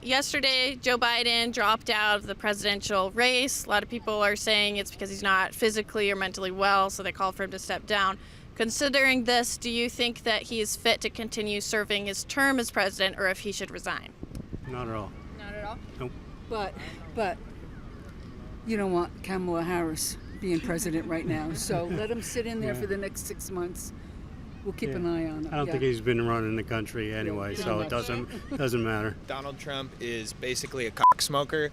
yesterday, Joe Biden dropped out of the presidential race. A lot of people are saying it's because he's not physically or mentally well, so they called for him to step down. Considering this, do you think that he is fit to continue serving his term as president, or if he should resign? Not at all. Not at all? Nope. But you don't want Kamala Harris being president right now, so let him sit in there for the next 6 months. We'll keep an eye on it. I don't think he's been running the country anyway, so it doesn't matter. Donald Trump is basically a cocksmoker.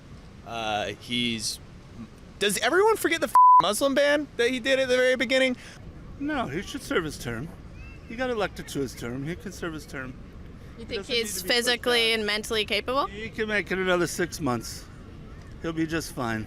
Does everyone forget the Muslim ban that he did at the very beginning? No, he should serve his term. He got elected to his term. He can serve his term. You think he's physically and mentally capable? He can make it another 6 months. He'll be just fine.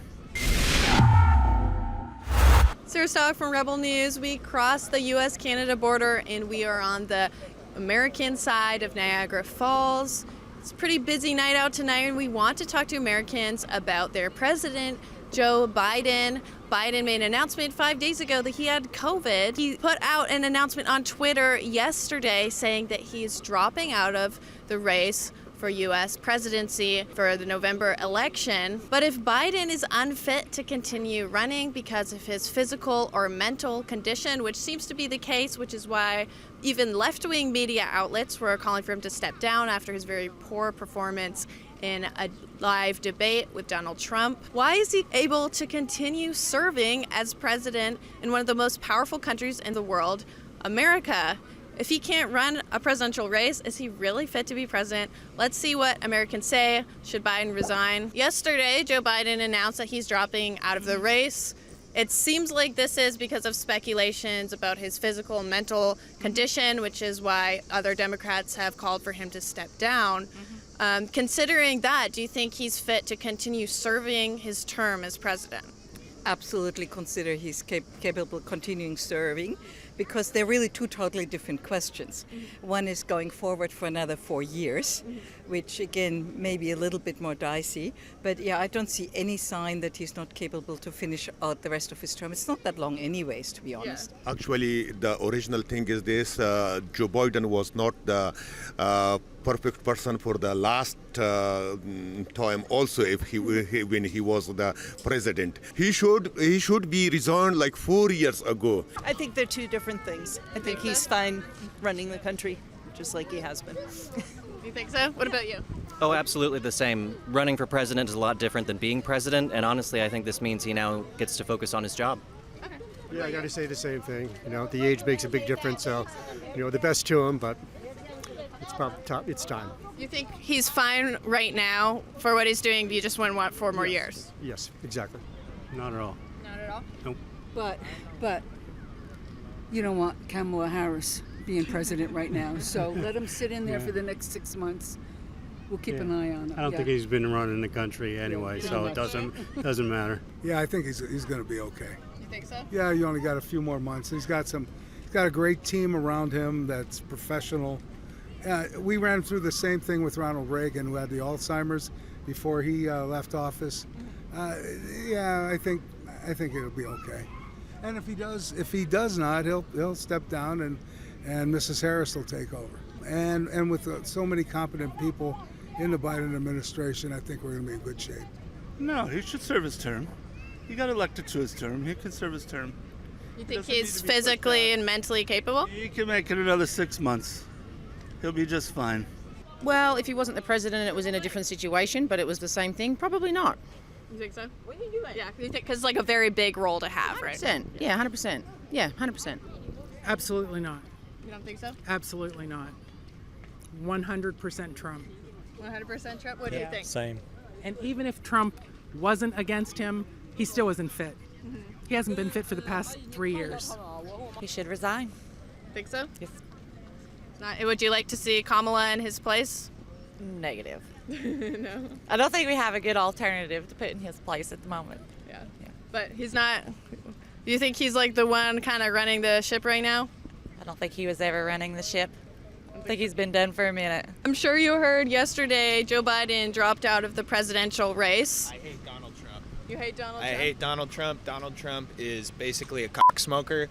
Sarah Stock from Rebel News. We crossed the U.S.-Canada border and we are on the American side of Niagara Falls. It's a pretty busy night out tonight and we want to talk to Americans about their president, Joe Biden. Biden made an announcement 5 days ago that he had COVID. He put out an announcement on Twitter yesterday saying that he's dropping out of the race for U.S. presidency for the November election. But if Biden is unfit to continue running because of his physical or mental condition, which seems to be the case, which is why even left-wing media outlets were calling for him to step down after his very poor performance in a live debate with Donald Trump. Why is he able to continue serving as president in one of the most powerful countries in the world, America? If he can't run a presidential race, is he really fit to be president? Let's see what Americans say. Should Biden resign? Yesterday, Joe Biden announced that he's dropping out of the race. It seems like this is because of speculations about his physical and mental condition, which is why other Democrats have called for him to step down. Considering that, do you think he's fit to continue serving his term as president? Absolutely consider he's capable of continuing serving, because they're really two totally different questions. One is going forward for another 4 years, which again may be a little bit more dicey, but yeah, I don't see any sign that he's not capable to finish out the rest of his term. It's not that long anyways, to be honest. Actually, the original thing is this: Joe Biden was not the perfect person for the last time. Also, when he was the president, he should be resigned like 4 years ago. I think they're two different things. I think he's fine running the country, just like he has been. You think so? What about you? Oh, absolutely the same. Running for president is a lot different than being president, and honestly, I think this means he now gets to focus on his job. Yeah, I got to say the same thing. You know, the age makes a big difference, so, you know, the best to him, but it's time. You think he's fine right now for what he's doing, but you just wouldn't want 4 more years? Yes, exactly. Not at all. Not at all? Nope. But you don't want Kamala Harris being president right now, so let him sit in there for the next 6 months. We'll keep an eye on it. I don't think he's been running the country anyway, so it doesn't matter. Yeah, I think he's going to be okay. You think so? Yeah, you only got a few more months. He's got a great team around him that's professional. We ran through the same thing with Ronald Reagan, who had the Alzheimer's before he left office. Yeah, I think it'll be okay. And if he does not, he'll step down and Mrs. Harris will take over. And with so many competent people in the Biden administration, I think we're going to be in good shape. No, he should serve his term. He got elected to his term. He can serve his term. You think he's physically and mentally capable? He can make it another 6 months. He'll be just fine. Well, if he wasn't the president and it was in a different situation, but it was the same thing, probably not. You think so? What are you doing? Yeah, because like a very big role to have, 100%. right? Yeah, 100%. Yeah, 100%. Absolutely not. You don't think so? Absolutely not. 100% Trump. 100% Trump? What do you think? Same. And even if Trump wasn't against him, he still isn't fit. He hasn't been fit for the past 3 years. He should resign. Think so? Yes. Would you like to see Kamala in his place? Negative. No. I don't think we have a good alternative to put in his place at the moment. Yeah. But he's not. Do you think he's like the one kind of running the ship right now? I don't think he was ever running the ship. I think he's been done for a minute. I'm sure you heard yesterday Joe Biden dropped out of the presidential race. I hate Donald Trump. You hate Donald I Trump? hate Donald Trump. Donald Trump is basically a cocksmoker.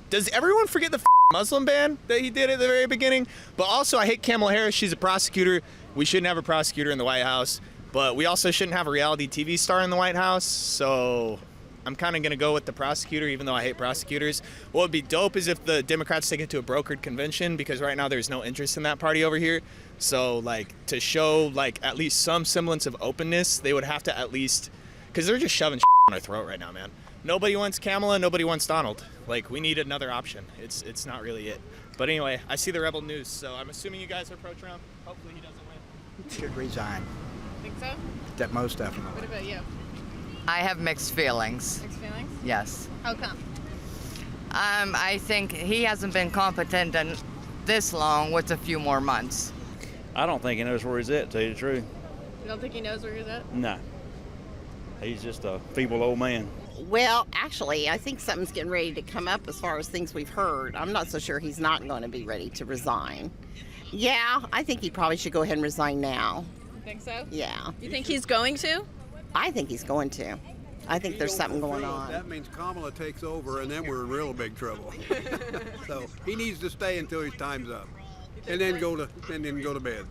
Does everyone forget the Muslim ban that he did at the very beginning. But also, I hate Kamala Harris. She's a prosecutor. We shouldn't have a prosecutor in the White House. But we also shouldn't have a reality TV star in the White House. So I'm kind of going to go with the prosecutor, even though I hate prosecutors. What would be dope is if the Democrats take it to a brokered convention, because right now there's no interest in that party over here. So, like, to show, like, at least some semblance of openness, they would have to at least, because they're just shoving on our throat right now, man. Nobody wants Kamala, nobody wants Donald. Like, we need another option. It's not really it. But anyway, I see the Rebel News, so I'm assuming you guys are pro-Trump. Hopefully he doesn't win. Should resign. Think so? That most definitely. What about you? I have mixed feelings. Mixed feelings? Yes. How come? I think he hasn't been competent in this long with a few more months. I don't think he knows where he's at, to tell you the truth. You don't think he knows where he's at? No. He's just a feeble old man. Well, actually, I think something's getting ready to come up as far as things we've heard. I'm not so sure he's not going to be ready to resign. Yeah, I think he probably should go ahead and resign now. You think so? Yeah. You think he's going to? I think he's going to. I think there's something going on. That means Kamala takes over, and then we're in real big trouble. So he needs to stay until his time's up, and then go to bed.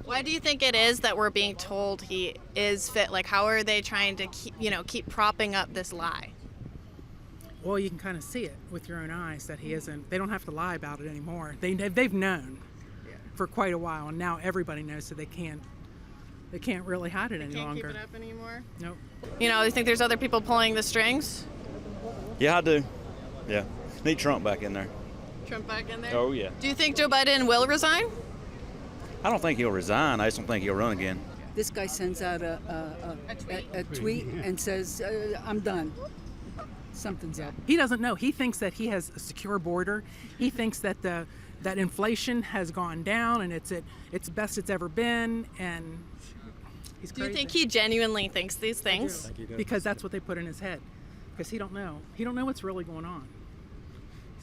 Why do you think it is that we're being told he is fit? Like, how are they trying to keep propping up this lie? Well, you can kind of see it with your own eyes that he isn't. They don't have to lie about it anymore. They've known for quite a while, and now everybody knows, so they can't really hide it any longer. Can't keep it up anymore. Nope. You think there's other people pulling the strings? Yeah, I do. Yeah. Need Trump back in there. Trump back in there? Oh, yeah. Do you think Joe Biden will resign? I don't think he'll resign. I just don't think he'll run again. This guy sends out a tweet and says, I'm done. Something's up. He doesn't know. He thinks that he has a secure border. He thinks that that inflation has gone down and it's best it's ever been, and he's crazy. Do you think he genuinely thinks these things? Because that's what they put in his head. Because he don't know. He don't know what's really going on.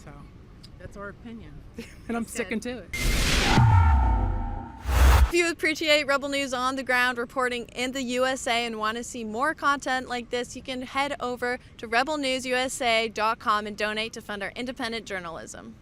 So that's our opinion, and I'm sticking to it. If you appreciate Rebel News on the ground reporting in the USA and want to see more content like this, you can head over to rebelnewsusa.com and donate to fund our independent journalism.